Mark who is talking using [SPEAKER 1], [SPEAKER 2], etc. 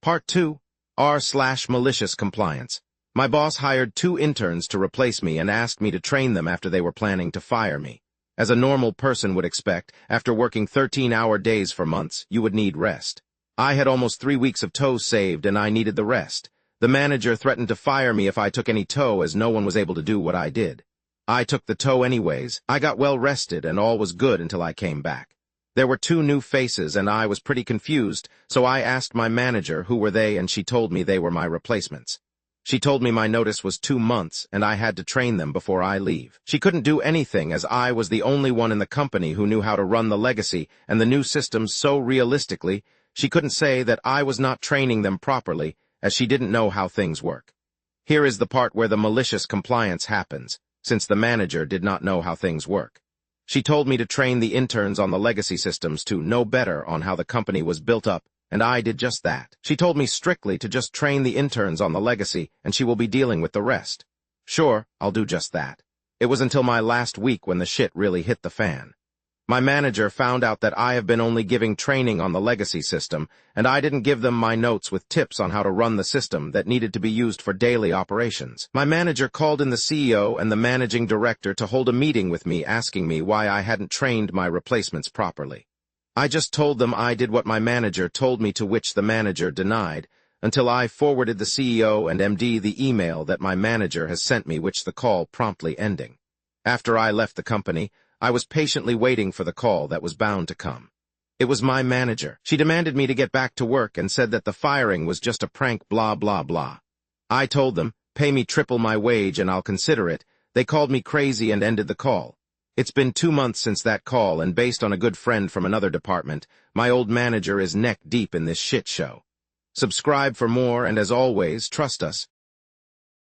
[SPEAKER 1] Part 2, r/malicious compliance. My boss hired 2 interns to replace me and asked me to train them after they were planning to fire me. As a normal person would expect, after working 13-hour days for months, you would need rest. I had almost 3 weeks of tow saved and I needed the rest. The manager threatened to fire me if I took any tow as no one was able to do what I did. I took the tow anyways. I got well rested and all was good until I came back. There were 2 new faces and I was pretty confused, so I asked my manager who were they and she told me they were my replacements. She told me my notice was 2 months and I had to train them before I leave. She couldn't do anything as I was the only one in the company who knew how to run the legacy and the new systems so realistically, she couldn't say that I was not training them properly as she didn't know how things work. Here is the part where the malicious compliance happens, since the manager did not know how things work. She told me to train the interns on the legacy systems to know better on how the company was built up, and I did just that. She told me strictly to just train the interns on the legacy, and she will be dealing with the rest. Sure, I'll do just that. It was until my last week when the shit really hit the fan. My manager found out that I have been only giving training on the legacy system, and I didn't give them my notes with tips on how to run the system that needed to be used for daily operations. My manager called in the CEO and the managing director to hold a meeting with me asking me why I hadn't trained my replacements properly. I just told them I did what my manager told me to, which the manager denied, until I forwarded the CEO and MD the email that my manager has sent me, which the call promptly ending. After I left the company, I was patiently waiting for the call that was bound to come. It was my manager. She demanded me to get back to work and said that the firing was just a prank, blah, blah, blah. I told them, pay me triple my wage and I'll consider it. They called me crazy and ended the call. It's been 2 months since that call, and based on a good friend from another department, my old manager is neck deep in this shit show. Subscribe for more, and as always, trust us.